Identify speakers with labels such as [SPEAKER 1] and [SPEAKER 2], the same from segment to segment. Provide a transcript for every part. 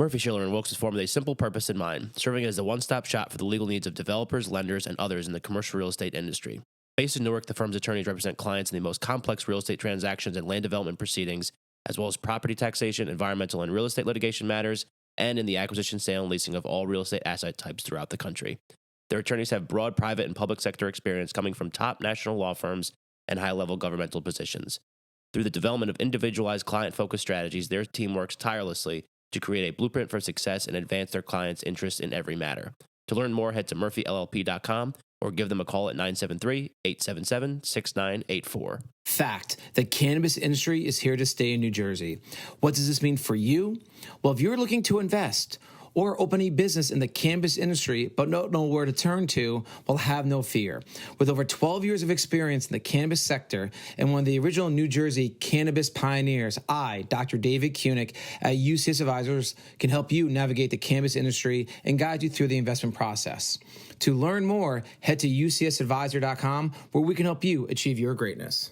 [SPEAKER 1] Murphy, Schiller & Wilks is formed with a simple purpose in mind, serving as the one-stop shop for the legal needs of developers, lenders, and others in the commercial real estate industry. Based in Newark, the firm's attorneys represent clients in the most complex real estate transactions and land development proceedings, as well as property taxation, environmental and real estate litigation matters, and in the acquisition, sale, and leasing of all real estate asset types throughout the country. Their attorneys have broad private and public sector experience coming from top national law firms and high-level governmental positions. Through the development of individualized client-focused strategies, their team works tirelessly to create a blueprint for success and advance their clients' interests in every matter. To learn more, head to murphyllp.com or give them a call at 973-877-6984.
[SPEAKER 2] Fact, the cannabis industry is here to stay in New Jersey. What does this mean for you? Well, if you're looking to invest or open a business in the cannabis industry but don't know where to turn to, well, have no fear. With over 12 years of experience in the cannabis sector and one of the original New Jersey cannabis pioneers, I, Dr. David Kunick at UCS Advisors, can help you navigate the cannabis industry and guide you through the investment process. To learn more, head to ucsadvisor.com, where we can help you achieve your greatness.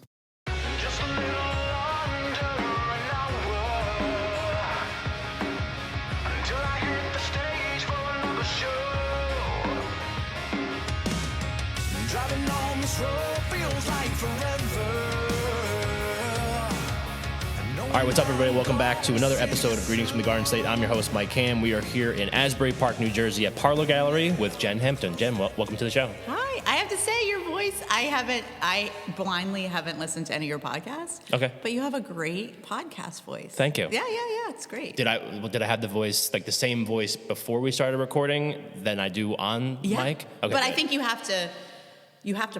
[SPEAKER 1] All right, what's up, everybody? Welcome back to another episode of Greetings from the Garden State. I'm your host, Mike Cam. We are here in Asbury Park, New Jersey at Parlor Gallery with Jen Hampton. Jen, welcome to the show.
[SPEAKER 3] Hi. I have to say, your voice, I blindly haven't listened to any of your podcasts.
[SPEAKER 1] Okay.
[SPEAKER 3] But you have a great podcast voice.
[SPEAKER 1] Thank you.
[SPEAKER 3] Yeah, it's great.
[SPEAKER 1] Did I have the voice, like the same voice before we started recording than I do on mic? Okay,
[SPEAKER 3] but I think you have to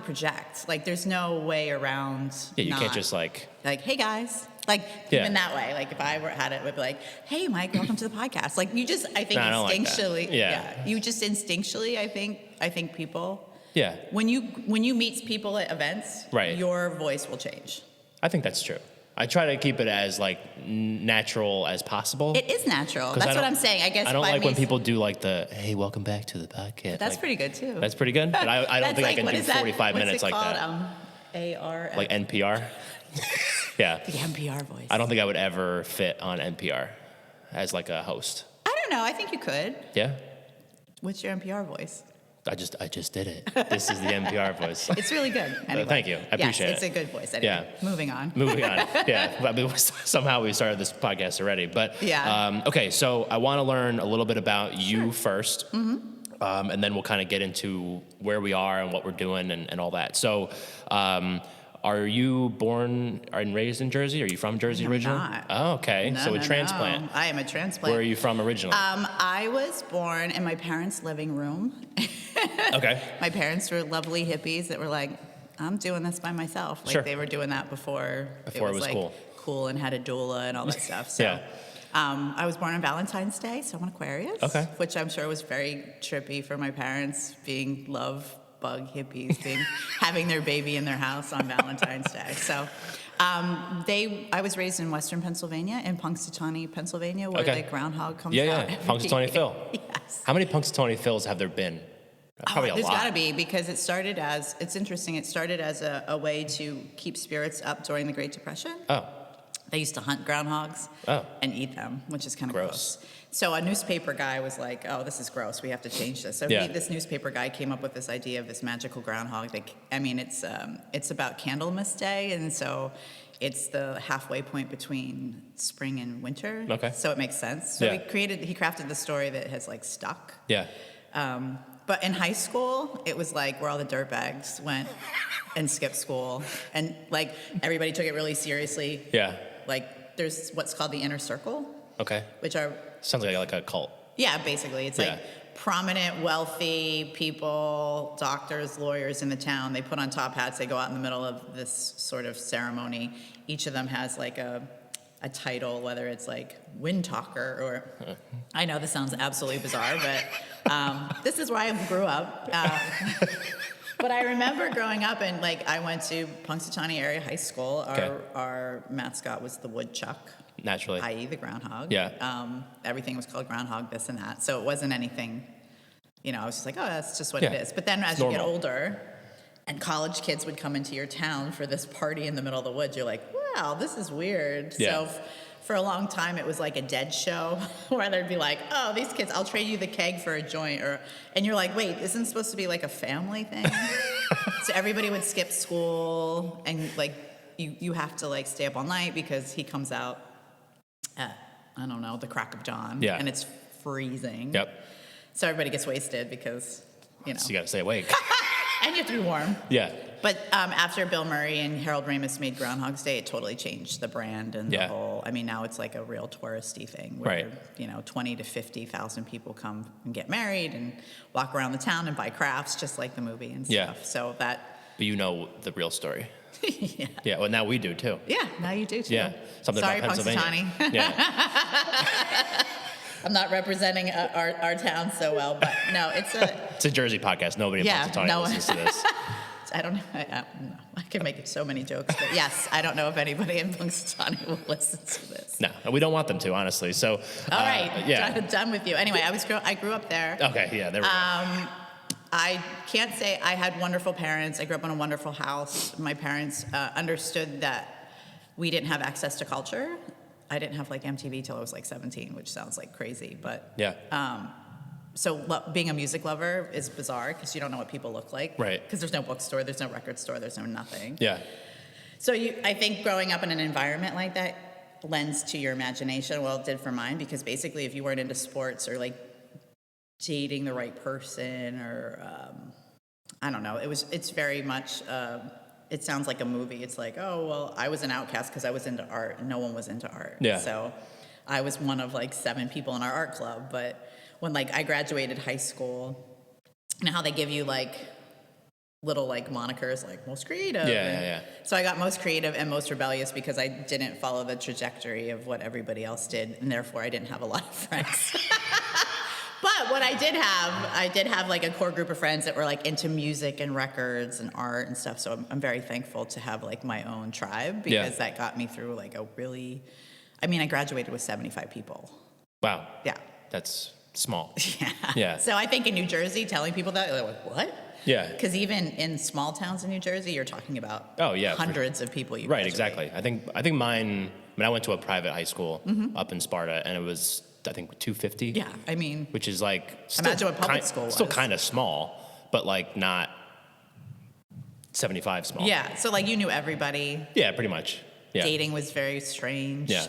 [SPEAKER 3] project. Like, there's no way around.
[SPEAKER 1] Yeah, you can't just like,
[SPEAKER 3] hey guys. Like, even that way. Like, if I had it, would be like, hey, Mike, welcome to the podcast. Like, you just, I think instinctually.
[SPEAKER 1] Like yeah.
[SPEAKER 3] You just instinctually, I think people.
[SPEAKER 1] Yeah.
[SPEAKER 3] When you meet people at events,
[SPEAKER 1] right,
[SPEAKER 3] your voice will change.
[SPEAKER 1] I think that's true. I try to keep it as like natural as possible.
[SPEAKER 3] It is natural. That's what I'm saying. I guess
[SPEAKER 1] I don't like when people do like the hey, welcome back to the podcast.
[SPEAKER 3] But that's
[SPEAKER 1] like,
[SPEAKER 3] pretty good too.
[SPEAKER 1] That's pretty good. But I don't think I can do 45 minutes like that.
[SPEAKER 3] AR.
[SPEAKER 1] Like NPR. Yeah.
[SPEAKER 3] The NPR voice.
[SPEAKER 1] I don't think I would ever fit on NPR as like a host.
[SPEAKER 3] I don't know. I think you could.
[SPEAKER 1] Yeah.
[SPEAKER 3] What's your NPR voice?
[SPEAKER 1] I just did it. This is the NPR voice.
[SPEAKER 3] It's really good. Anyway.
[SPEAKER 1] Thank you. I appreciate it.
[SPEAKER 3] It's a good voice. Anyway,
[SPEAKER 1] yeah.
[SPEAKER 3] Moving on.
[SPEAKER 1] Yeah. I mean, somehow we started this podcast already. But
[SPEAKER 3] yeah.
[SPEAKER 1] Okay, so I want to learn a little bit about you first. Mm-hmm. And then we'll kind of get into where we are and what we're doing and all that. So are you born and raised in Jersey? Are you from Jersey originally?
[SPEAKER 3] Not.
[SPEAKER 1] Oh, okay.
[SPEAKER 3] No,
[SPEAKER 1] so a transplant.
[SPEAKER 3] No. I am a transplant.
[SPEAKER 1] Where are you from originally?
[SPEAKER 3] I was born in my parents' living room.
[SPEAKER 1] Okay.
[SPEAKER 3] My parents were lovely hippies that were like, I'm doing this by myself. Like,
[SPEAKER 1] sure.
[SPEAKER 3] They were doing that before it was like cool and had a doula and all that stuff. So,
[SPEAKER 1] yeah.
[SPEAKER 3] I was born on Valentine's Day, so I'm an Aquarius.
[SPEAKER 1] Okay.
[SPEAKER 3] Which I'm sure was very trippy for my parents, being love bug hippies, having their baby in their house on Valentine's Day. So I was raised in Western Pennsylvania, in Punxsutawney, Pennsylvania, where the groundhog comes out.
[SPEAKER 1] Yeah, Punxsutawney Phil.
[SPEAKER 3] Yes.
[SPEAKER 1] How many Punxsutawney Phils have there been? Probably a lot.
[SPEAKER 3] There's got to be, because it's interesting, it started as a way to keep spirits up during the Great Depression.
[SPEAKER 1] Oh.
[SPEAKER 3] They used to hunt groundhogs and eat them, which is kind of gross. So a newspaper guy was like, oh, this is gross. We have to change this. So this newspaper guy came up with this idea of this magical groundhog. It's about Candlemas Day, and so it's the halfway point between spring and winter.
[SPEAKER 1] Okay.
[SPEAKER 3] So it makes sense. So he crafted the story that has like stuck.
[SPEAKER 1] Yeah.
[SPEAKER 3] But in high school, it was like where all the dirtbags went and skipped school. And like everybody took it really seriously.
[SPEAKER 1] Yeah.
[SPEAKER 3] Like there's what's called the inner circle.
[SPEAKER 1] Okay.
[SPEAKER 3] Which are...
[SPEAKER 1] Sounds like a cult.
[SPEAKER 3] Yeah, basically. It's like prominent, wealthy people, doctors, lawyers in the town. They put on top hats. They go out in the middle of this sort of ceremony. Each of them has like a title, whether it's like wind talker or... I know this sounds absolutely bizarre, but this is where I grew up. But I remember growing up and like I went to Punxsutawney Area High School. Our mascot was the woodchuck.
[SPEAKER 1] Naturally.
[SPEAKER 3] I.e. the groundhog.
[SPEAKER 1] Yeah.
[SPEAKER 3] Everything was called groundhog, this and that. So it wasn't anything, I was just like, oh, that's just what it is. But then as you get older and college kids would come into your town for this party in the middle of the woods, you're like, wow, this is weird.
[SPEAKER 1] Yeah.
[SPEAKER 3] So for a long time, it was like a dead show where they'd be like, oh, these kids, I'll trade you the keg for a joint. And you're like, wait, isn't it supposed to be like a family thing? So everybody would skip school and like you have to like stay up all night because he comes out at, I don't know, the crack of dawn.
[SPEAKER 1] Yeah.
[SPEAKER 3] And it's freezing.
[SPEAKER 1] Yep.
[SPEAKER 3] So everybody gets wasted because, you know.
[SPEAKER 1] So you got to stay awake.
[SPEAKER 3] And you have to be warm.
[SPEAKER 1] Yeah.
[SPEAKER 3] But after Bill Murray and Harold Ramis made Groundhog's Day, it totally changed the brand and the whole. I mean, now it's like a real touristy thing where, 20 to 50,000 people come and get married and walk around the town and buy crafts, just like the movie and stuff.
[SPEAKER 1] Yeah.
[SPEAKER 3] So that.
[SPEAKER 1] But you know the real story.
[SPEAKER 3] Yeah.
[SPEAKER 1] Yeah. Well, now we do too.
[SPEAKER 3] Yeah. Now you do too.
[SPEAKER 1] Yeah. Something
[SPEAKER 3] Sorry,
[SPEAKER 1] about Pennsylvania.
[SPEAKER 3] Punxsutawney.
[SPEAKER 1] Yeah.
[SPEAKER 3] I'm not representing our town so well, but no, it's
[SPEAKER 1] a Jersey podcast. Nobody in Punxsutawney listens to this.
[SPEAKER 3] I don't know. I can make so many jokes, but yes, I don't know if anybody in Punxsutawney will listen to this.
[SPEAKER 1] No, we don't want them to, honestly. So,
[SPEAKER 3] all right,
[SPEAKER 1] yeah,
[SPEAKER 3] done with you. Anyway, I grew up there.
[SPEAKER 1] Okay, yeah, there we go.
[SPEAKER 3] I can't say I had wonderful parents. I grew up in a wonderful house. My parents understood that we didn't have access to culture. I didn't have like MTV till I was like 17, which sounds like crazy, but
[SPEAKER 1] yeah.
[SPEAKER 3] So being a music lover is bizarre because you don't know what people look like.
[SPEAKER 1] Right.
[SPEAKER 3] Because there's no bookstore, there's no record store, there's no nothing.
[SPEAKER 1] Yeah.
[SPEAKER 3] So I think growing up in an environment like that lends to your imagination. Well, it did for mine because basically if you weren't into sports or like dating the right person or I don't know, it's very much. It sounds like a movie. It's like, oh, well, I was an outcast because I was into art and no one was into art.
[SPEAKER 1] Yeah.
[SPEAKER 3] So I was one of like 7 people in our art club. But when like I graduated high school, you know how they give you like little like monikers like most creative.
[SPEAKER 1] Yeah.
[SPEAKER 3] So I got most creative and most rebellious because I didn't follow the trajectory of what everybody else did. And therefore I didn't have a lot of friends. But what I did have like a core group of friends that were like into music and records and art and stuff. So I'm very thankful to have like my own tribe because that got me through like I graduated with 75 people.
[SPEAKER 1] Wow.
[SPEAKER 3] Yeah.
[SPEAKER 1] That's small.
[SPEAKER 3] Yeah.
[SPEAKER 1] Yeah.
[SPEAKER 3] So I think in New Jersey, telling people that, they're like, what?
[SPEAKER 1] Yeah.
[SPEAKER 3] Because even in small towns in New Jersey, you're talking about hundreds of people you
[SPEAKER 1] Right,
[SPEAKER 3] graduate.
[SPEAKER 1] exactly. I think mine, I went to a private high school up in Sparta, and it was, I think, 250.
[SPEAKER 3] Yeah, I mean.
[SPEAKER 1] Which is like,
[SPEAKER 3] imagine what public school was.
[SPEAKER 1] Still kind of small, but like not 75 small.
[SPEAKER 3] Yeah, so like you knew everybody.
[SPEAKER 1] Yeah, pretty much. Yeah.
[SPEAKER 3] Dating was very strange.
[SPEAKER 1] Yeah.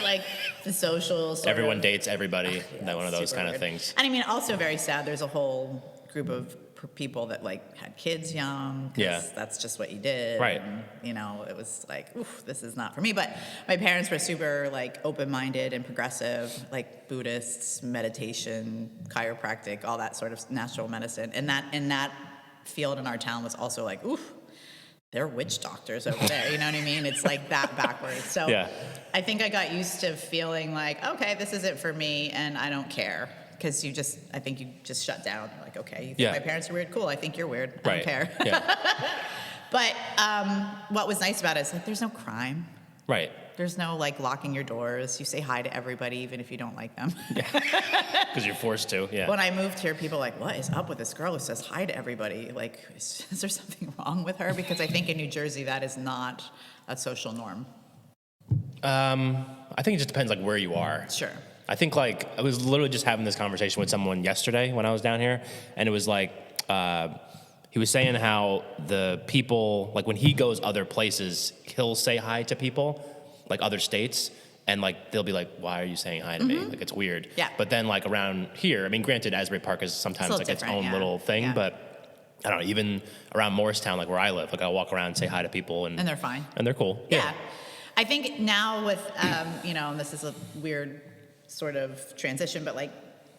[SPEAKER 3] Like the social
[SPEAKER 1] everyone dates everybody. One of those kind of things.
[SPEAKER 3] And I mean, also very sad. There's a whole group of people that like had kids young.
[SPEAKER 1] Yeah.
[SPEAKER 3] That's just what you did.
[SPEAKER 1] Right.
[SPEAKER 3] And, it was like, oof, this is not for me. But my parents were super like open-minded and progressive, like Buddhists, meditation, chiropractic, all that sort of natural medicine. And that field in our town was also like, oof. They're witch doctors over there, you know what I mean? It's like that backwards. So I think I got used to feeling like, okay, this isn't for me and I don't care. Because I think you just shut down. You're like, okay, you think my parents are weird? Cool, I think you're weird. I don't care.
[SPEAKER 1] Yeah.
[SPEAKER 3] But what was nice about it is like there's no crime.
[SPEAKER 1] Right.
[SPEAKER 3] There's no like locking your doors. You say hi to everybody even if you don't like them.
[SPEAKER 1] Because you're forced to, yeah.
[SPEAKER 3] When I moved here, people were like, what is up with this girl who says hi to everybody? Like, is there something wrong with her? Because I think in New Jersey, that is not a social norm.
[SPEAKER 1] I think it just depends like where you are.
[SPEAKER 3] Sure.
[SPEAKER 1] I think like I was literally just having this conversation with someone yesterday when I was down here, and it was like he was saying how the people, like when he goes other places, he'll say hi to people, like other states, and like they'll be like, why are you saying hi to me? Like it's weird.
[SPEAKER 3] Yeah.
[SPEAKER 1] But then like around here, I mean, granted, Asbury Park is sometimes like its own little thing, but I don't know, even around Morristown, like where I live, like I'll walk around and say hi to people, and
[SPEAKER 3] they're fine.
[SPEAKER 1] And they're cool.
[SPEAKER 3] Yeah. I think now with, and this is a weird sort of transition, but like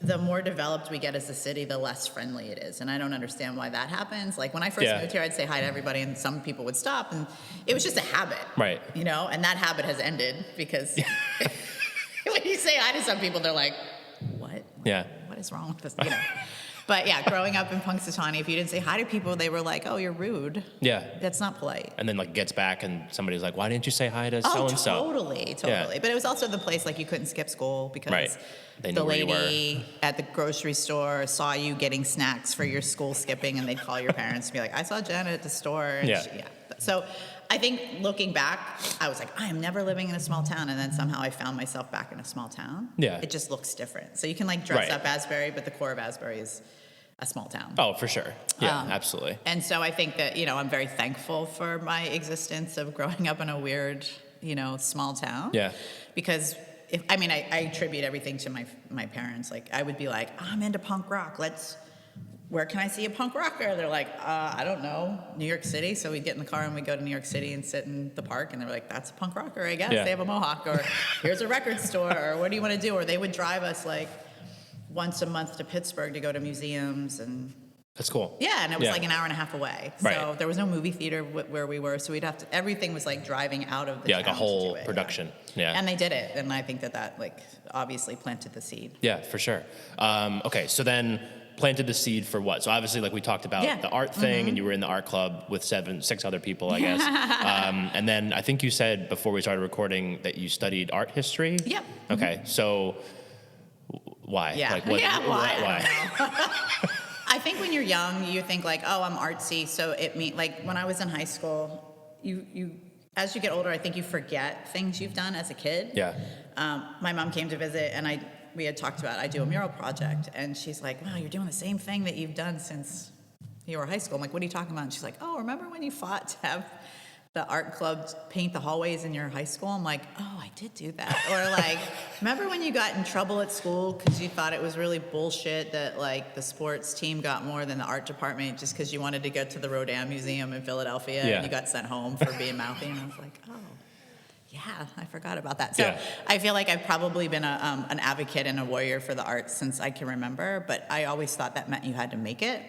[SPEAKER 3] the more developed we get as a city, the less friendly it is. And I don't understand why that happens. Like when I first moved here, I'd say hi to everybody and some people would stop and it was just a habit.
[SPEAKER 1] Right.
[SPEAKER 3] And that habit has ended because when you say hi to some people, they're like, what?
[SPEAKER 1] Yeah.
[SPEAKER 3] What is wrong with this? But yeah, growing up in Punxsutawney, if you didn't say hi to people, they were like, oh, you're rude.
[SPEAKER 1] Yeah.
[SPEAKER 3] That's not polite.
[SPEAKER 1] And then like gets back and somebody's like, why didn't you say hi to so-and-so?
[SPEAKER 3] Totally. Yeah. But it was also the place like you couldn't skip school because
[SPEAKER 1] the
[SPEAKER 3] lady at the grocery store saw you getting snacks for your school skipping and they'd call your parents and be like, I saw Janet at the store. And So I think looking back, I was like, I am never living in a small town. And then somehow I found myself back in a small town.
[SPEAKER 1] Yeah.
[SPEAKER 3] It just looks different. So you can like dress up Asbury, but the core of Asbury is a small town.
[SPEAKER 1] Oh, for sure. Yeah, absolutely.
[SPEAKER 3] And so I think that, you know, I'm very thankful for my existence of growing up in a weird, you know, small town.
[SPEAKER 1] Yeah.
[SPEAKER 3] Because I attribute everything to my parents. Like I would be like, I'm into punk rock. Where can I see a punk rocker? They're like, I don't know, New York City. So we'd get in the car and we'd go to New York City and sit in the park. And they were like, that's a punk rocker, I guess.
[SPEAKER 1] Yeah.
[SPEAKER 3] They have a mohawk. Or here's a record store. Or what do you want to do? Or they would drive us like once a month to Pittsburgh to go to museums. And
[SPEAKER 1] that's cool.
[SPEAKER 3] yeah, and it was like an hour and a half away.
[SPEAKER 1] Right.
[SPEAKER 3] So there was no movie theater where we were. So we'd have to, everything was like driving out of the town
[SPEAKER 1] like a whole
[SPEAKER 3] to do it.
[SPEAKER 1] production. Yeah.
[SPEAKER 3] And they did it. And I think that like obviously planted the seed.
[SPEAKER 1] Yeah, for sure. Okay, so then planted the seed for what? So obviously, like we talked about the art thing, and you were in the art club with 6 other people, I guess. And then I think you said before we started recording that you studied art history.
[SPEAKER 3] Yep.
[SPEAKER 1] Okay, so why?
[SPEAKER 3] Yeah.
[SPEAKER 1] Like, why?
[SPEAKER 3] I think when you're young, you think like, oh, I'm artsy. So it means like when I was in high school, you as you get older, I think you forget things you've done as a kid.
[SPEAKER 1] Yeah.
[SPEAKER 3] My mom came to visit, and we had talked about I do a mural project, and she's like, wow, you're doing the same thing that you've done since you were high school. I'm like, what are you talking about? And she's like, oh, remember when you fought to have the art club paint the hallways in your high school? I'm like, oh, I did do that. Or like, remember when you got in trouble at school because you thought it was really bullshit that like the sports team got more than the art department just because you wanted to go to the Rodin Museum in Philadelphia and you got sent home for being mouthy? And I was like, oh. Yeah, I forgot about that. So I feel like I've probably been an advocate and a warrior for the arts since I can remember, but I always thought that meant you had to make it.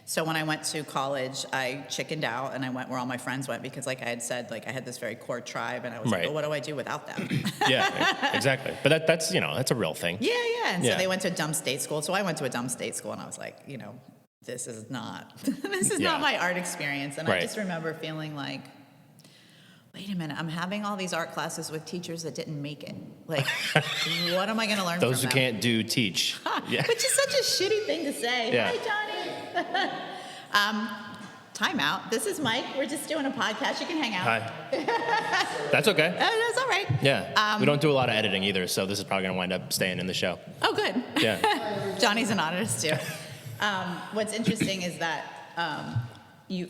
[SPEAKER 3] So when I went to college, I chickened out and I went where all my friends went because like I had said, like I had this very core tribe and I was like, well, what do I do without them?
[SPEAKER 1] Yeah, exactly. But that's, you know, that's a real thing.
[SPEAKER 3] Yeah. And so they went to a dumb state school. So I went to a dumb state school and I was like, you know, this is not my art experience. And I just remember feeling like, wait a minute, I'm having all these art classes with teachers that didn't make it. Like, what am I going to learn
[SPEAKER 1] Those
[SPEAKER 3] from
[SPEAKER 1] who
[SPEAKER 3] them?
[SPEAKER 1] can't do teach.
[SPEAKER 3] Yeah. Which is such a shitty thing to say.
[SPEAKER 1] Yeah.
[SPEAKER 3] Hi, Johnny. Time out. This is Mike. We're just doing a podcast. You can hang out.
[SPEAKER 1] Hi. That's okay.
[SPEAKER 3] That's all right.
[SPEAKER 1] Yeah. We don't do a lot of editing either, so this is probably going to wind up staying in the show.
[SPEAKER 3] Oh, good.
[SPEAKER 1] Yeah.
[SPEAKER 3] Johnny's an artist, too. What's interesting is that...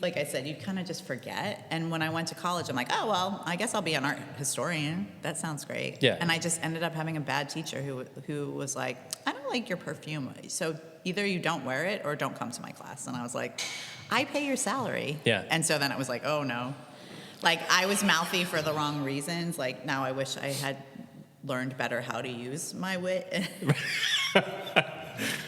[SPEAKER 3] like I said, you kind of just forget. And when I went to college, I'm like, oh, well, I guess I'll be an art historian. That sounds great.
[SPEAKER 1] Yeah.
[SPEAKER 3] And I just ended up having a bad teacher who was like, I don't like your perfume. So either you don't wear it or don't come to my class. And I was like, I pay your salary.
[SPEAKER 1] Yeah.
[SPEAKER 3] And so then it was like, oh, no. Like, I was mouthy for the wrong reasons. Like, now I wish I had learned better how to use my wit.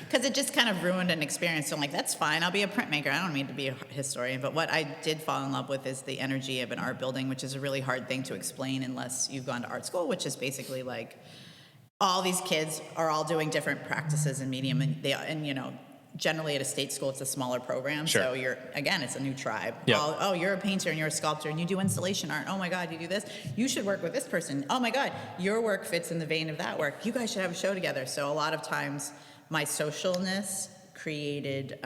[SPEAKER 3] Because it just kind of ruined an experience. So I'm like, that's fine. I'll be a printmaker. I don't need to be a historian. But what I did fall in love with is the energy of an art building, which is a really hard thing to explain unless you've gone to art school, which is basically like all these kids are all doing different practices in medium. And you know, generally at a state school, it's a smaller program.
[SPEAKER 1] Sure.
[SPEAKER 3] So it's a new tribe.
[SPEAKER 1] Yep.
[SPEAKER 3] Oh, you're a painter and you're a sculptor and you do installation art. Oh my God, you do this. You should work with this person. Oh my God, your work fits in the vein of that work. You guys should have a show together. So a lot of times, my socialness created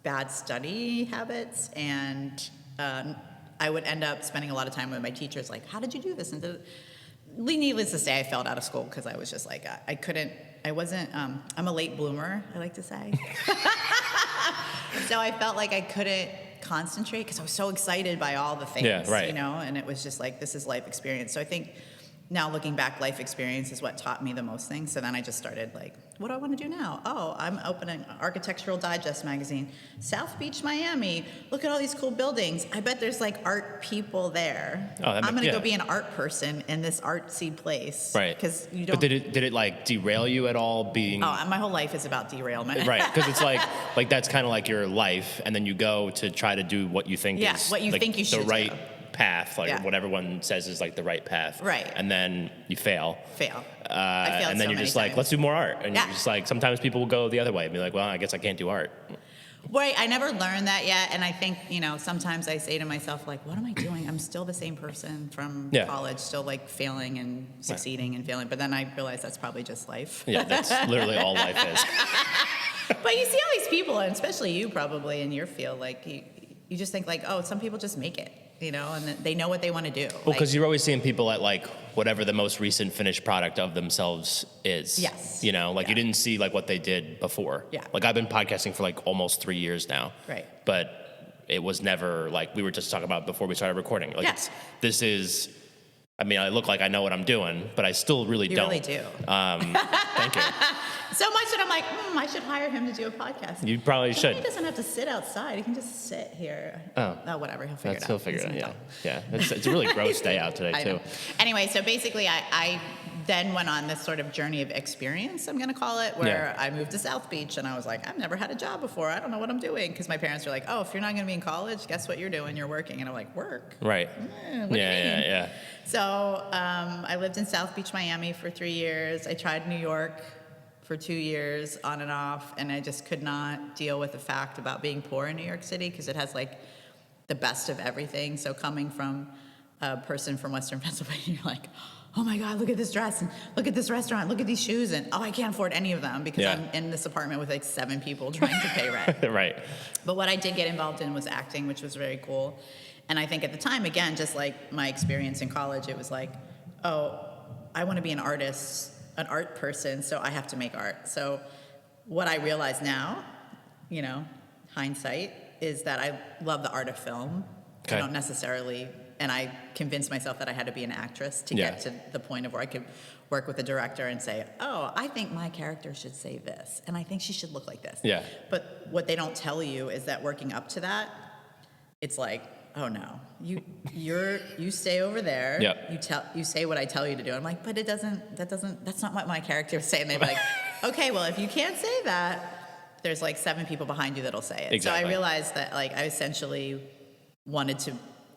[SPEAKER 3] bad study habits, and I would end up spending a lot of time with my teachers, like, how did you do this? And needless to say, I failed out of school because I was just like, I'm a late bloomer, I like to say. So I felt like I couldn't concentrate because I was so excited by all the things, you know, and it was just like, this is life experience. So I think now looking back, life experience is what taught me the most things. So then I just started like, what do I want to do now? Oh, I'm opening Architectural Digest magazine. South Beach, Miami. Look at all these cool buildings. I bet there's like art people there. I'm going to go be an art person in this artsy place.
[SPEAKER 1] Right.
[SPEAKER 3] Because you don't.
[SPEAKER 1] But did it like derail you at all being?
[SPEAKER 3] Oh, my whole life is about derailment.
[SPEAKER 1] Right. Because it's like that's kind of like your life, and then you go to try to do what you think is
[SPEAKER 3] what you
[SPEAKER 1] like
[SPEAKER 3] think you should
[SPEAKER 1] the right
[SPEAKER 3] do.
[SPEAKER 1] Path, like what everyone says is like the right path.
[SPEAKER 3] Right.
[SPEAKER 1] And then you fail.
[SPEAKER 3] I failed
[SPEAKER 1] and then
[SPEAKER 3] so
[SPEAKER 1] you're just
[SPEAKER 3] many
[SPEAKER 1] like,
[SPEAKER 3] times.
[SPEAKER 1] let's do more art. And you're just like, sometimes people will go the other way and be like, well, I guess I can't do art.
[SPEAKER 3] Right, I never learned that yet, and I think, you know, sometimes I say to myself, like, what am I doing? I'm still the same person from college, still, like, failing and succeeding and failing, but then I realize that's probably just life.
[SPEAKER 1] Yeah, that's literally all life is.
[SPEAKER 3] But you see all these people, and especially you probably in your field, like, you just think, like, oh, some people just make it. and they know what they want to do.
[SPEAKER 1] Well, because you're always seeing people at like whatever the most recent finished product of themselves is.
[SPEAKER 3] Yes.
[SPEAKER 1] You didn't see like what they did before.
[SPEAKER 3] Yeah.
[SPEAKER 1] Like I've been podcasting for like almost 3 years now.
[SPEAKER 3] Right.
[SPEAKER 1] But it was never like we were just talking about before we started recording. Like this is, I look like I know what I'm doing, but I still really don't.
[SPEAKER 3] You really do.
[SPEAKER 1] Thank you.
[SPEAKER 3] So much that I'm like, I should hire him to do a podcast.
[SPEAKER 1] You probably should.
[SPEAKER 3] He doesn't have to sit outside. He can just sit here.
[SPEAKER 1] Oh.
[SPEAKER 3] Whatever. He'll figure it out.
[SPEAKER 1] He'll figure it out, yeah. It's a really gross day out today, too.
[SPEAKER 3] Anyway, so basically I then went on this sort of journey of experience, I'm going to call it, where I moved to South Beach, and I was like, I've never had a job before. I don't know what I'm doing. Because my parents were like, oh, if you're not going to be in college, guess what you're doing? You're working. And I'm like, work?
[SPEAKER 1] Right.
[SPEAKER 3] What do you mean?
[SPEAKER 1] Yeah.
[SPEAKER 3] So I lived in South Beach, Miami for 3 years. I tried New York for 2 years on and off, and I just could not deal with the fact about being poor in New York City because it has like the best of everything. So coming from a person from Western Pennsylvania, you're like, oh my God, look at this dress, and look at this restaurant, look at these shoes, and I can't afford any of them because I'm in this apartment with like 7 people trying to pay rent.
[SPEAKER 1] Right.
[SPEAKER 3] But what I did get involved in was acting, which was very cool. And I think at the time, again, just like my experience in college, it was like, oh, I want to be an artist, an art person, so I have to make art. So what I realize now, hindsight, is that I love the art of film.
[SPEAKER 1] Okay.
[SPEAKER 3] I don't necessarily, and I convinced myself that I had to be an actress to get to the point of where I could work with a director and say, oh, I think my character should say this, and I think she should look like this.
[SPEAKER 1] Yeah.
[SPEAKER 3] But what they don't tell you is that working up to that, it's like, oh no, you stay over there.
[SPEAKER 1] Yep.
[SPEAKER 3] You say what I tell you to do. I'm like, but that's not what my character is saying. They're like, okay, well, if you can't say that, there's like 7 people behind you that'll say it.
[SPEAKER 1] Exactly.
[SPEAKER 3] So I realized that like I essentially wanted to,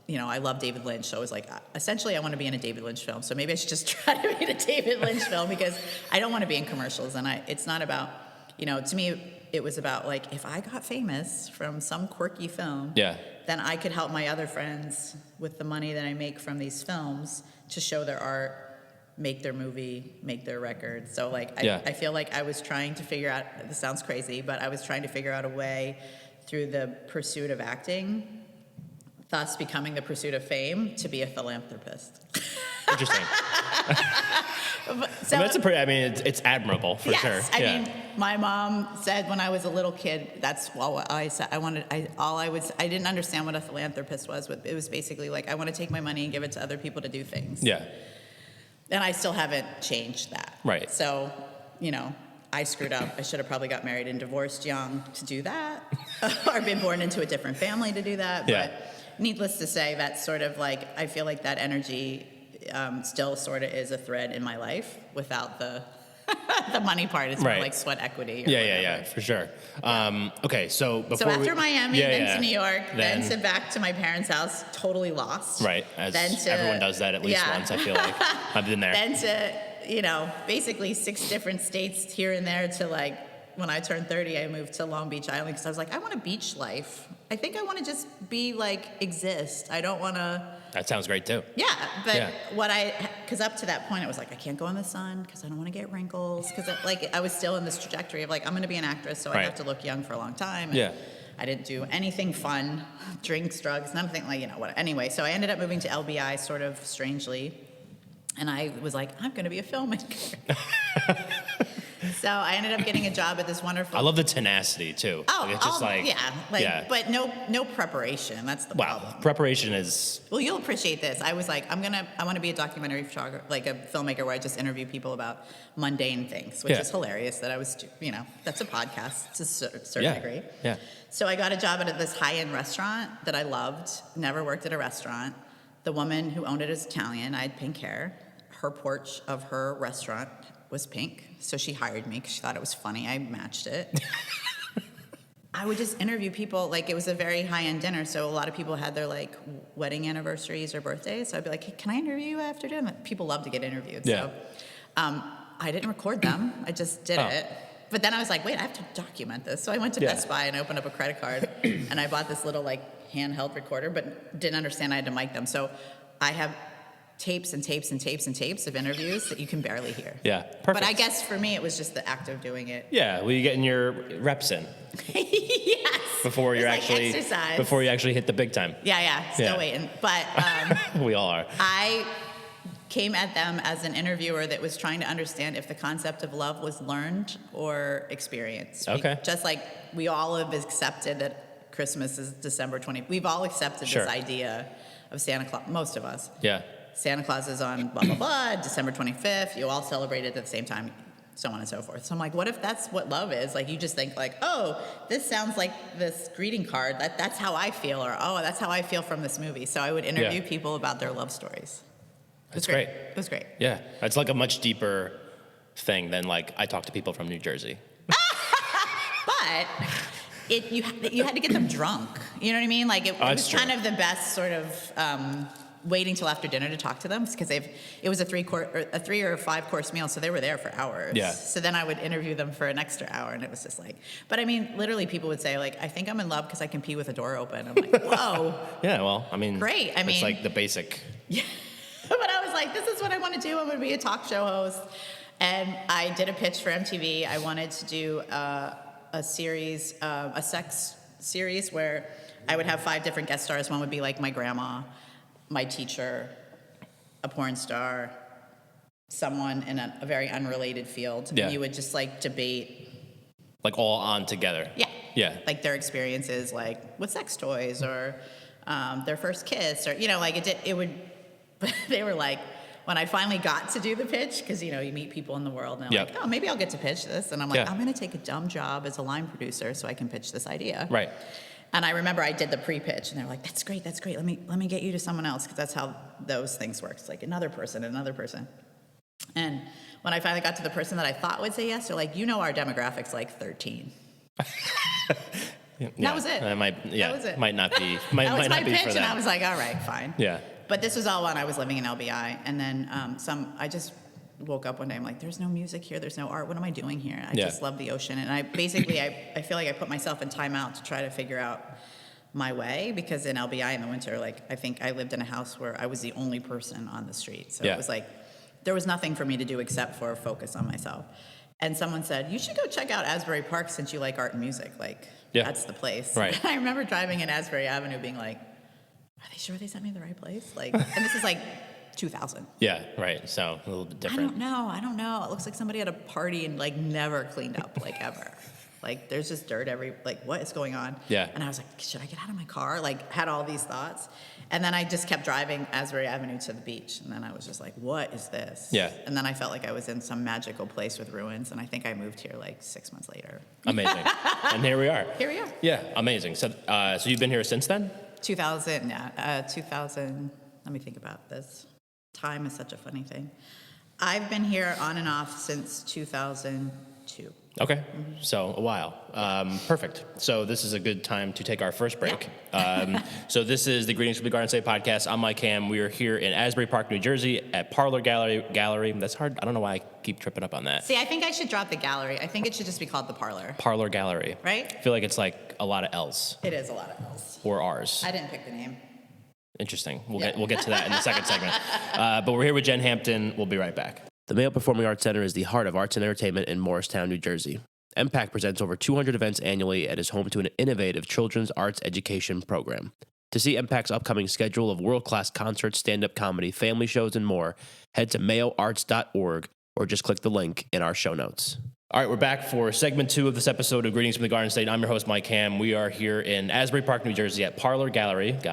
[SPEAKER 3] I love David Lynch. So I was like, essentially I want to be in a David Lynch film. So maybe I should just try to be in a David Lynch film because I don't want to be in commercials. And it's not about, to me, it was about like, if I got famous from some quirky film, then I could help my other friends with the money that I make from these films to show their art, make their movie, make their record. So like, I feel like I was trying to figure out, this sounds crazy, but I was trying to figure out a way through the pursuit of acting, thus becoming the pursuit of fame, to be a philanthropist.
[SPEAKER 1] Interesting.
[SPEAKER 3] So,
[SPEAKER 1] that's it's admirable for sure.
[SPEAKER 3] I mean, my mom said when I was a little kid, that's all I said. I didn't understand what a philanthropist was, but it was basically like, I want to take my money and give it to other people to do things.
[SPEAKER 1] Yeah.
[SPEAKER 3] And I still haven't changed that.
[SPEAKER 1] Right.
[SPEAKER 3] So, I screwed up. I should have probably got married and divorced young to do that, or been born into a different family to do that.
[SPEAKER 1] Yeah.
[SPEAKER 3] But needless to say, that's sort of like, I feel like that energy still sort of is a thread in my life without the the money part. It's more like sweat equity.
[SPEAKER 1] Yeah, for sure. Okay, so before
[SPEAKER 3] after Miami, then to New York, then to back to my parents' house, totally lost.
[SPEAKER 1] Right, everyone does that at least once, I feel like. I've been there.
[SPEAKER 3] Then to, basically 6 different states here and there to like, when I turned 30, I moved to Long Beach Island because I was like, I want a beach life. I think I want to just be like, exist. I don't want to.
[SPEAKER 1] That sounds great too.
[SPEAKER 3] Yeah, but because up to that point, I was like, I can't go in the sun because I don't want to get wrinkles. Because I was still in this trajectory of like, I'm going to be an actress, so I have to look young for a long time. And I didn't do anything fun, drinks, drugs, nothing like, what. Anyway, so I ended up moving to LBI sort of strangely. And I was like, I'm going to be a filmmaker. So I ended up getting a job at this wonderful.
[SPEAKER 1] I love the tenacity too.
[SPEAKER 3] Oh,
[SPEAKER 1] it's just
[SPEAKER 3] but no preparation. That's the problem.
[SPEAKER 1] Preparation is.
[SPEAKER 3] Well, you'll appreciate this. I was like, I want to be a documentary photographer, like a filmmaker where I just interview people about mundane things, which is hilarious. That I was, that's a podcast to a certain degree.
[SPEAKER 1] Yeah.
[SPEAKER 3] So I got a job at this high-end restaurant that I loved. Never worked at a restaurant. The woman who owned it is Italian. I had pink hair. Her porch of her restaurant was pink, so she hired me because she thought it was funny. I matched it. I would just interview people. Like, it was a very high-end dinner, so a lot of people had their like wedding anniversaries or birthdays. So I'd be like, hey, can I interview you after dinner? People love to get interviewed.
[SPEAKER 1] Yeah.
[SPEAKER 3] So I didn't record them. I just did it. But then I was like, wait, I have to document this. So I went to Best Buy and opened up a credit card, and I bought this little like handheld recorder, but didn't understand I had to mic them. So I have tapes and tapes and tapes and tapes of interviews that you can barely hear.
[SPEAKER 1] Yeah, perfect.
[SPEAKER 3] But I guess for me, it was just the act of doing it.
[SPEAKER 1] Yeah, well, you're getting your reps in.
[SPEAKER 3] Yes.
[SPEAKER 1] before you actually hit the big time.
[SPEAKER 3] Yeah. Still waiting. But
[SPEAKER 1] we all are.
[SPEAKER 3] I came at them as an interviewer that was trying to understand if the concept of love was learned or experienced.
[SPEAKER 1] Okay.
[SPEAKER 3] Just like we all have accepted that Christmas is December 20th. We've all accepted this idea of Santa Claus, most of us.
[SPEAKER 1] Yeah.
[SPEAKER 3] Santa Claus is on blah, blah, blah, December 25th. You all celebrate it at the same time, so on and so forth. So I'm like, what if that's what love is? Like, you just think like, oh, this sounds like this greeting card. That's how I feel. Or, oh, that's how I feel from this movie. So I would interview people about their love stories.
[SPEAKER 1] That's great.
[SPEAKER 3] It was great.
[SPEAKER 1] Yeah. It's like a much deeper thing than like I talk to people from New Jersey.
[SPEAKER 3] But you had to get them drunk. You know what I mean? Like it was kind of the best sort of waiting till after dinner to talk to them because it was a 3 or a 5 course meal, so they were there for hours.
[SPEAKER 1] Yeah.
[SPEAKER 3] So then I would interview them for an extra hour, and it was just like. But I mean, literally, people would say like, "I think I'm in love because I can pee with a door open." I'm like, "Whoa."
[SPEAKER 1] Yeah. Well, I mean,
[SPEAKER 3] great. I mean,
[SPEAKER 1] it's like the basic.
[SPEAKER 3] Yeah. But I was like, this is what I want to do. I'm going to be a talk show host. And I did a pitch for MTV. I wanted to do a series, a sex series where I would have 5 different guest stars. One would be like my grandma, my teacher, a porn star, someone in a very unrelated field.
[SPEAKER 1] Yeah.
[SPEAKER 3] And you would just like debate.
[SPEAKER 1] Like all on together.
[SPEAKER 3] Yeah.
[SPEAKER 1] Yeah.
[SPEAKER 3] Like their experiences, like with sex toys or their first kiss, or, you know, like it would. But they were like, when I finally got to do the pitch, because, you know, you meet people in the world, and they're like, oh, maybe I'll get to pitch this. And I'm like, I'm going to take a dumb job as a line producer so I can pitch this idea.
[SPEAKER 1] Right.
[SPEAKER 3] And I remember I did the pre-pitch, and they're like, that's great. Let me get you to someone else, because that's how those things work. It's like another person. And when I finally got to the person that I thought would say yes, they're like, you know, our demographic's like 13.
[SPEAKER 1] Yeah.
[SPEAKER 3] That was it.
[SPEAKER 1] That was it. Might not be.
[SPEAKER 3] That was
[SPEAKER 1] might
[SPEAKER 3] my
[SPEAKER 1] not be
[SPEAKER 3] pitch,
[SPEAKER 1] for
[SPEAKER 3] and
[SPEAKER 1] that.
[SPEAKER 3] I was like, all right, fine.
[SPEAKER 1] Yeah.
[SPEAKER 3] But this was all when I was living in LBI, and then I just woke up one day. I'm like, there's no music here, there's no art. What am I doing here? I just love the ocean, and I basically I feel like I put myself in timeout to try to figure out my way, because in LBI in the winter, like I think I lived in a house where I was the only person on the street, so it was like there was nothing for me to do except for focus on myself. And someone said, you should go check out Asbury Park since you like art and music. Like that's the place.
[SPEAKER 1] Right.
[SPEAKER 3] And I remember driving in Asbury Avenue, being like, are they sure they sent me the right place? Like, and this is like 2000.
[SPEAKER 1] Yeah, right. So a little bit different.
[SPEAKER 3] I don't know. It looks like somebody had a party and like never cleaned up, like ever. Like there's just dirt like what is going on?
[SPEAKER 1] Yeah.
[SPEAKER 3] And I was like, should I get out of my car? Like had all these thoughts. And then I just kept driving Asbury Avenue to the beach. And then I was just like, what is this?
[SPEAKER 1] Yeah.
[SPEAKER 3] And then I felt like I was in some magical place with ruins. And I think I moved here like 6 months later.
[SPEAKER 1] Amazing. And here we are.
[SPEAKER 3] Here we are.
[SPEAKER 1] Yeah, amazing. So you've been here since then?
[SPEAKER 3] 2000, let me think about this. Time is such a funny thing. I've been here on and off since 2002.
[SPEAKER 1] Okay, so a while. Perfect. So this is a good time to take our first break.
[SPEAKER 3] Yeah.
[SPEAKER 1] So this is the Greetings from the Garden State podcast. I'm Mike Ham. We are here in Asbury Park, New Jersey at Parlor Gallery. That's hard. I don't know why I keep tripping up on that.
[SPEAKER 3] See, I think I should drop the gallery. I think it should just be called the Parlor.
[SPEAKER 1] Parlor Gallery.
[SPEAKER 3] Right?
[SPEAKER 1] I feel like it's like a lot of L's.
[SPEAKER 3] It is a lot of L's.
[SPEAKER 1] Or R's.
[SPEAKER 3] I didn't pick the name.
[SPEAKER 1] Interesting. We'll get to that in the second segment. But we're here with Jen Hampton. We'll be right back. The Mayo Performing Arts Center is the heart of arts and entertainment in Morristown, New Jersey. MPAC presents over 200 events annually and is home to an innovative children's arts education program. To see MPAC's upcoming schedule of world-class concerts, stand-up comedy, family shows, and more, head to mayoarts.org or just click the link in our show notes. All right, we're back for segment 2 of this episode of Greetings from the Garden State. I'm your host, Mike Ham. We are here in Asbury Park, New Jersey at Parlor Gallery. With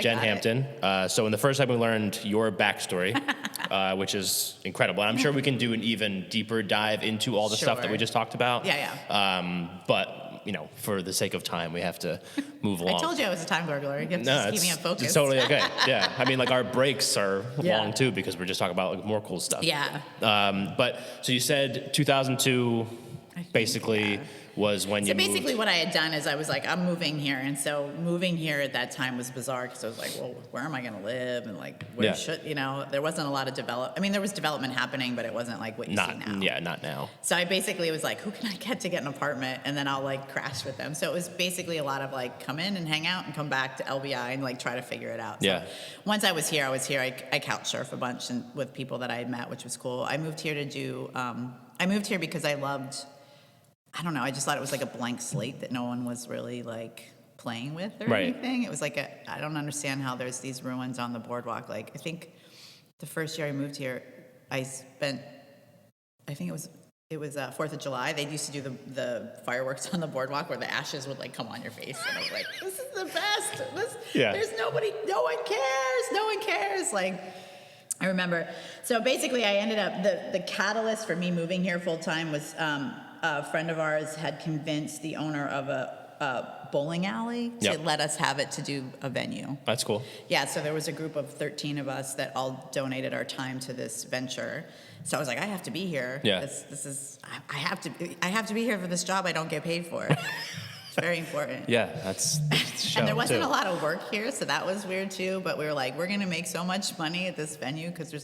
[SPEAKER 1] Jen Hampton. So in the first segment, we learned your backstory, which is incredible. And I'm sure we can do an even deeper dive into all the stuff that we just talked about.
[SPEAKER 3] Yeah.
[SPEAKER 1] But, you know, for the sake of time, we have to move along.
[SPEAKER 3] I told you I was a time burglar. You have to just keep me on focus.
[SPEAKER 1] It's totally okay. Yeah. I mean, like, our breaks are long, too, because we're just talking about like more cool stuff.
[SPEAKER 3] Yeah.
[SPEAKER 1] But, so you said 2002 basically was when you moved.
[SPEAKER 3] So basically what I had done is I was like, I'm moving here. And so moving here at that time was bizarre because I was like, well, where am I going to live? And like, where should, there wasn't a lot of there was development happening, but it wasn't like what you see now.
[SPEAKER 1] Yeah, not now.
[SPEAKER 3] So I basically was like, who can I get to get an apartment? And then I'll like crash with them. So it was basically a lot of like, come in and hang out and come back to LBI and like try to figure it out. So once I was here, I couch surf a bunch and with people that I had met, which was cool. I moved here because I don't know. I just thought it was like a blank slate that no one was really like playing with or
[SPEAKER 1] Right.
[SPEAKER 3] anything. It was like I don't understand how there's these ruins on the boardwalk. Like I think the first year I moved here, I think it was 4th of July. They used to do the fireworks on the boardwalk where the ashes would like come on your face, and I was like, this is the best. There's nobody. No one cares. Like. I remember. So basically, I ended up the catalyst for me moving here full time was a friend of ours had convinced the owner of a bowling alley to let us have it to do a venue.
[SPEAKER 1] That's cool.
[SPEAKER 3] Yeah. So there was a group of 13 of us that all donated our time to this venture. So I was like, I have to be here.
[SPEAKER 1] Yeah.
[SPEAKER 3] This is I have to be here for this job I don't get paid for. It's very important.
[SPEAKER 1] Yeah, that's
[SPEAKER 3] and there wasn't a lot of work here, so that was weird too. But we were like, we're going to make so much money at this venue because there's not